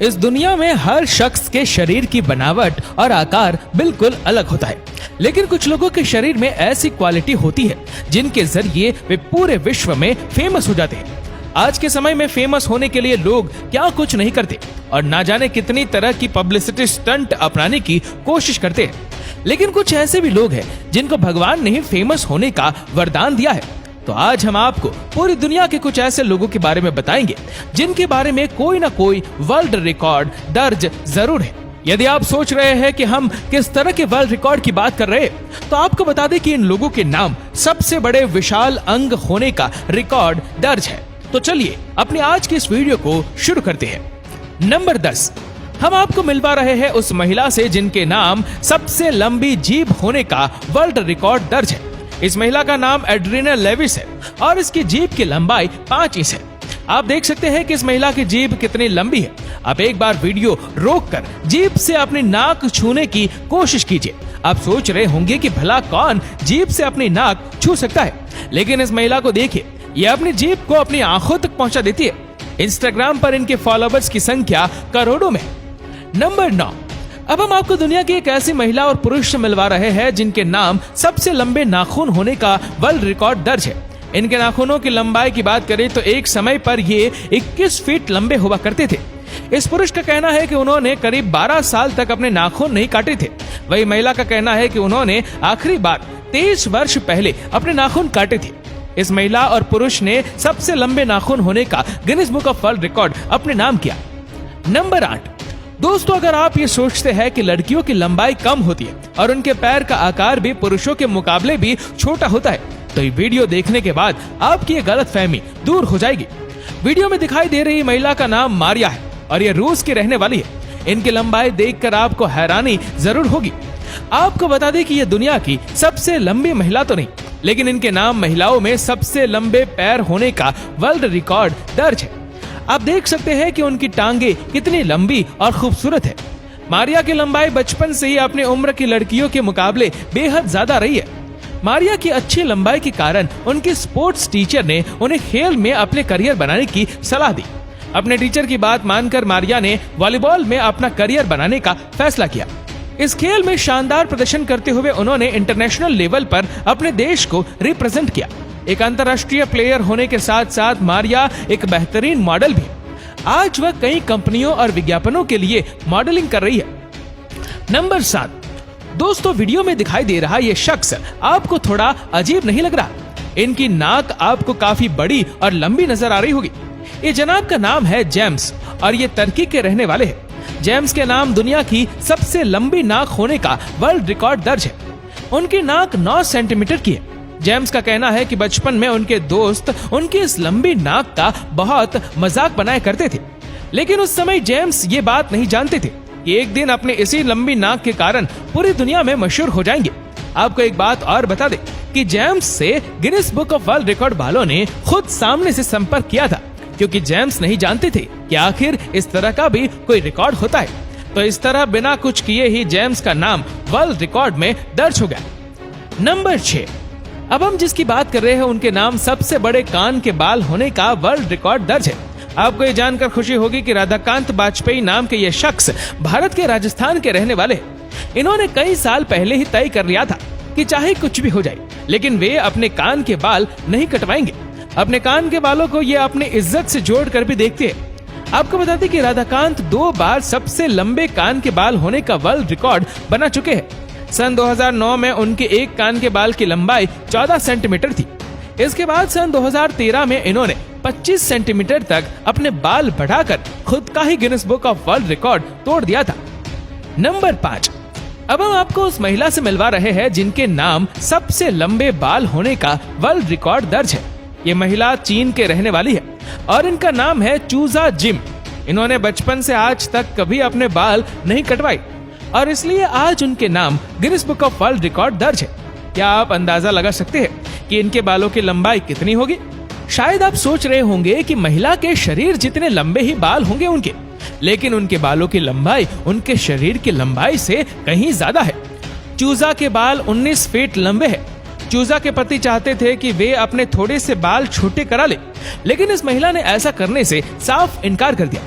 इस दुनिया में हर शख्स के शरीर की बनावट और आकार बिल्कुल अलग होता है, लेकिन कुछ लोगों के शरीर में ऐसी क्वालिटी होती है जिनके जरिए वे पूरे विश्व में फेमस हो जाते हैं। आज के समय में फेमस होने के लिए लोग क्या कुछ नहीं करते और ना जाने कितनी तरह की पब्लिसिटी स्टंट अपनाने की कोशिश करते हैं, लेकिन कुछ ऐसे भी लोग हैं जिनको भगवान ने ही फेमस होने का वरदान दिया है। तो आज हम आपको पूरी दुनिया के कुछ ऐसे लोगों के बारे में बताएंगे जिनके बारे में कोई ना कोई वर्ल्ड रिकॉर्ड दर्ज जरूर है। यदि आप सोच रहे हैं कि हम किस तरह के वर्ल्ड रिकॉर्ड की बात कर रहे हैं, तो आपको बता दें कि इन लोगों के नाम सबसे बड़े विशाल अंग होने का रिकॉर्ड दर्ज है। तो चलिए अपने आज की इस वीडियो को शुरू करते हैं। नंबर 10, हम आपको मिलवा रहे हैं उस महिला से जिनके नाम सबसे लंबी जीभ होने का वर्ल्ड रिकॉर्ड दर्ज है। इस महिला का नाम एड्रीना लेविस है और इसकी जीभ की लंबाई 5 इंच है। आप देख सकते हैं कि इस महिला की जीभ कितनी लंबी है। आप एक बार वीडियो रोककर जीभ से अपनी नाक छूने की कोशिश कीजिए। आप सोच रहे होंगे कि भला कौन जीभ से अपनी नाक छू सकता है, लेकिन इस महिला को देखिए, ये अपनी जीभ को अपनी आंखों तक पहुंचा देती है। इंस्टाग्राम पर इनके फॉलोवर्स की संख्या करोड़ों में। नंबर 9, अब हम आपको दुनिया की एक ऐसी महिला और पुरुष से मिलवा रहे हैं जिनके नाम सबसे लंबे नाखून होने का वर्ल्ड रिकॉर्ड दर्ज है। इनके नाखूनों की लंबाई की बात करें तो एक समय पर ये 21 फीट लंबे हुआ करते थे। इस पुरुष का कहना है कि उन्होंने करीब 12 साल तक अपने नाखून नहीं काटे थे। वही महिला का कहना है कि उन्होंने आखिरी बार 23 वर्ष पहले अपने नाखून काटे थे। इस महिला और पुरुष ने सबसे लंबे नाखून होने का Guinness book of world record अपने नाम किया। नंबर 8, दोस्तों, अगर आप ये सोचते हैं कि लड़कियों की लंबाई कम होती है और उनके पैर का आकार भी पुरुषों के मुकाबले भी छोटा होता है, तो ये वीडियो देखने के बाद आपकी ये गलतफहमी दूर हो जाएगी। वीडियो में दिखाई दे रही महिला का नाम मारिया है और ये रूस की रहने वाली है। इनकी लंबाई देखकर आपको हैरानी जरूर होगी। आपको बता दें कि ये दुनिया की सबसे लंबी महिला तो नहीं, लेकिन इनके नाम महिलाओं में सबसे लंबे पैर होने का वर्ल्ड रिकॉर्ड दर्ज है। आप देख सकते हैं कि उनकी टांगे कितनी लंबी और खूबसूरत है। मारिया की लंबाई बचपन से ही अपनी उम्र की लड़कियों के मुकाबले बेहद ज्यादा रही है। मारिया की अच्छी लंबाई के कारण उनके स्पोर्ट्स टीचर ने उन्हें खेल में अपने करियर बनाने की सलाह दी। अपने टीचर की बात मानकर मारिया ने वॉलीबॉल में अपना करियर बनाने का फैसला किया। इस खेल में शानदार प्रदर्शन करते हुए उन्होंने इंटरनेशनल लेवल पर अपने देश को रिप्रेजेंट किया। एक अंतर्राष्ट्रीय प्लेयर होने के साथ साथ मारिया एक बेहतरीन मॉडल भी। आज वह कई कंपनियों और विज्ञापनों के लिए मॉडलिंग कर रही है। नंबर 7, दोस्तों, वीडियो में दिखाई दे रहा ये शख्स आपको थोड़ा अजीब नहीं लग रहा? इनकी नाक आपको काफी बड़ी और लंबी नजर आ रही होगी। ये जनाब का नाम है जेम्स और ये तुर्की के रहने वाले हैं। जेम्स के नाम दुनिया की सबसे लंबी नाक होने का वर्ल्ड रिकॉर्ड दर्ज है। उनकी नाक 9 सेंटीमीटर की है। जेम्स का कहना है कि बचपन में उनके दोस्त उनकी इस लंबी नाक का बहुत मजाक बनाया करते थे, लेकिन उस समय जेम्स ये बात नहीं जानते थे कि एक दिन अपने इसी लंबी नाक के कारण पूरी दुनिया में मशहूर हो जाएंगे। आपको एक बात और बता दें कि जेम्स से Guinness book of world record वालों ने खुद सामने से संपर्क किया था, क्योंकि जेम्स नहीं जानते थे कि आखिर इस तरह का भी कोई रिकॉर्ड होता है। तो इस तरह बिना कुछ किए ही जेम्स का नाम वर्ल्ड रिकॉर्ड में दर्ज हो गया। नंबर 6, अब हम जिसकी बात कर रहे हैं उनके नाम सबसे बड़े कान के बाल होने का वर्ल्ड रिकॉर्ड दर्ज है। आपको ये जानकर खुशी होगी कि राधाकांत वाजपेयी नाम के ये शख्स भारत के राजस्थान के रहने वाले हैं। इन्होंने कई साल पहले ही तय कर लिया था कि चाहे कुछ भी हो जाए, लेकिन वे अपने कान के बाल नहीं कटवाएंगे। अपने कान के बालों को ये अपनी इज्जत से जोड़ कर भी देखते हैं। आपको बता दें कि राधाकांत 2 बार सबसे लंबे कान के बाल होने का वर्ल्ड रिकॉर्ड बना चुके हैं। सन 2009 में उनके एक कान के बाल की लंबाई 14 सेंटीमीटर थी। इसके बाद सन 2013 में इन्होंने 25 सेंटीमीटर तक अपने बाल बढ़ाकर खुद का ही Guinness book of world record तोड़ दिया था। नंबर 5, अब हम आपको उस महिला से मिलवा रहे हैं जिनके नाम सबसे लंबे बाल होने का वर्ल्ड रिकॉर्ड दर्ज है। ये महिला चीन के रहने वाली है और इनका नाम है चूजा जिम। इन्होंने बचपन से आज तक कभी अपने बाल नहीं कटवाए और इसलिए आज उनके नाम Guinness book of world record दर्ज है। क्या आप अंदाजा लगा सकते हैं कि इनके बालों की लंबाई कितनी होगी? शायद आप सोच रहे होंगे कि महिला के शरीर जितने लंबे ही बाल होंगे उनके, लेकिन उनके बालों की लंबाई उनके शरीर की लंबाई से कहीं ज्यादा है। चूजा के बाल 19 फीट लंबे हैं। चूजा के पति चाहते थे कि वे अपने थोड़े से बाल छोटे करा ले, लेकिन इस महिला ने ऐसा करने से साफ इनकार कर दिया।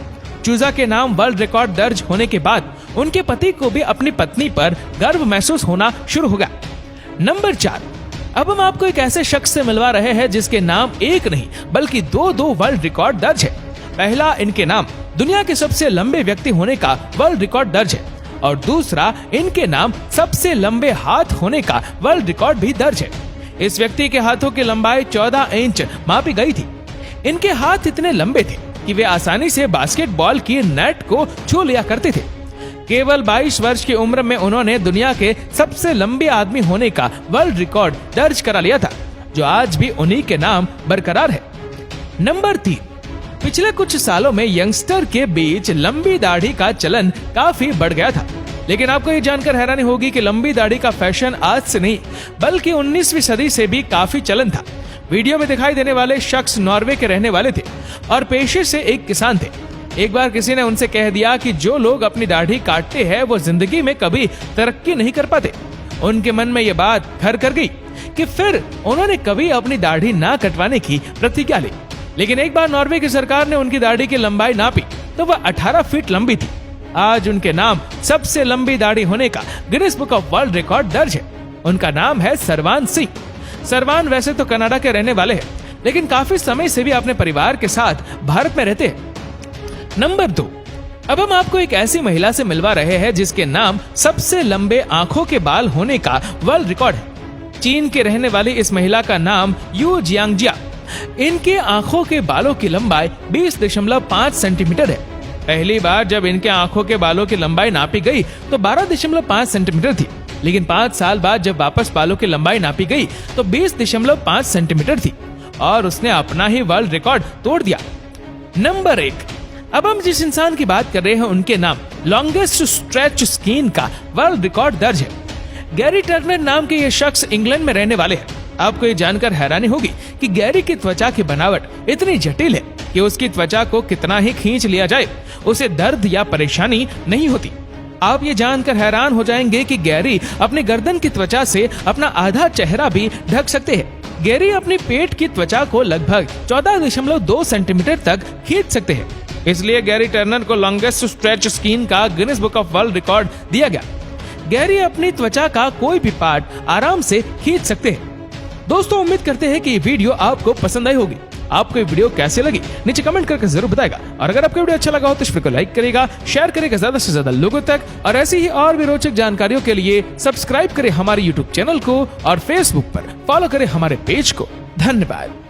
चूजा के नाम वर्ल्ड रिकॉर्ड दर्ज होने के बाद उनके पति को भी अपनी पत्नी पर गर्व महसूस होना शुरू हो गया। नंबर 4, अब हम आपको एक ऐसे शख्स से मिलवा रहे हैं जिसके नाम एक नहीं बल्कि दो वर्ल्ड रिकॉर्ड दर्ज है। पहला, इनके नाम दुनिया के सबसे लंबे व्यक्ति होने का वर्ल्ड रिकॉर्ड दर्ज है और दूसरा, इनके नाम सबसे लंबे हाथ होने का वर्ल्ड रिकॉर्ड भी दर्ज है। इस व्यक्ति के हाथों की लंबाई 14 इंच मापी गई थी। इनके हाथ इतने लंबे थे कि वे आसानी से बास्केटबॉल की नेट को छू लिया करते थे। केवल 22 वर्ष की उम्र में उन्होंने दुनिया के सबसे लंबे आदमी होने का वर्ल्ड रिकॉर्ड दर्ज करा लिया था, जो आज भी उन्हीं के नाम बरकरार है। नंबर 3, पिछले कुछ सालों में यंगस्टर के बीच लंबी दाढ़ी का चलन काफी बढ़ गया था, लेकिन आपको ये जानकर हैरानी होगी कि लंबी दाढ़ी का फैशन आज से नहीं बल्कि 19वीं सदी से भी काफी चलन था। वीडियो में दिखाई देने वाले शख्स नॉर्वे के रहने वाले थे और पेशे से एक किसान थे। एक बार किसी ने उनसे कह दिया कि जो लोग अपनी दाढ़ी काटते हैं वो जिंदगी में कभी तरक्की नहीं कर पाते। उनके मन में ये बात घर कर गई कि फिर उन्होंने कभी अपनी दाढ़ी ना कटवाने की प्रतिज्ञा ली। लेकिन एक बार नॉर्वे की सरकार ने उनकी दाढ़ी की लंबाई नापी तो वह 18 फीट लंबी थी। आज उनके नाम सबसे लंबी दाढ़ी होने का Guinness book of world record दर्ज है। उनका नाम है सरवान सिंह। सरवान वैसे तो कनाडा के रहने वाले हैं, लेकिन काफी समय से भी अपने परिवार के साथ भारत में रहते हैं। नंबर 2, अब हम आपको एक ऐसी महिला से मिलवा रहे हैं जिसके नाम सबसे लंबे आंखों के बाल होने का वर्ल्ड रिकॉर्ड है। चीन के रहने वाली इस महिला का नाम यू जियांगजिया। इनके आंखों के बालों की लंबाई 20.5 सेंटीमीटर है। पहली बार जब इनके आंखों के बालों की लंबाई नापी गई तो 12.5 सेंटीमीटर थी, लेकिन 5 साल बाद जब वापस बालों की लंबाई नापी गई तो 20.5 सेंटीमीटर थी और उसने अपना ही वर्ल्ड रिकॉर्ड तोड़ दिया। नंबर 1, अब हम जिस इंसान की बात कर रहे हैं उनके नाम लॉन्गेस्ट स्ट्रेच स्किन का वर्ल्ड रिकॉर्ड दर्ज है। गैरी टर्नर नाम के ये शख्स इंग्लैंड में रहने वाले हैं। आपको ये जानकर हैरानी होगी कि गैरी की त्वचा की बनावट इतनी जटिल है कि उसकी त्वचा को कितना ही खींच लिया जाए उसे दर्द या परेशानी नहीं होती। आप ये जानकर हैरान हो जाएंगे कि गैरी अपनी गर्दन की त्वचा से अपना आधा चेहरा भी ढक सकते हैं। गैरी अपनी पेट की त्वचा को लगभग 14.2 सेंटीमीटर तक खींच सकते हैं। इसलिए गैरी टर्नर को लॉन्गेस्ट स्ट्रेच स्किन का Guinness book of world record दिया गया। गैरी अपनी त्वचा का कोई भी पार्ट आराम से खींच सकते हैं। दोस्तों, उम्मीद करते हैं कि ये वीडियो आपको पसंद आई होगी। आपको ये वीडियो कैसे लगी नीचे कमेंट करके जरूर बताएगा और अगर आपको वीडियो अच्छा लगा हो तो इस वीडियो को लाइक करेगा, शेयर करेगा ज्यादा से ज्यादा लोगों तक और ऐसी ही और भी रोचक जानकारियों के लिए सब्सक्राइब करें हमारे यूट्यूब चैनल को और फेसबुक पर फॉलो करें हमारे पेज को। धन्यवाद।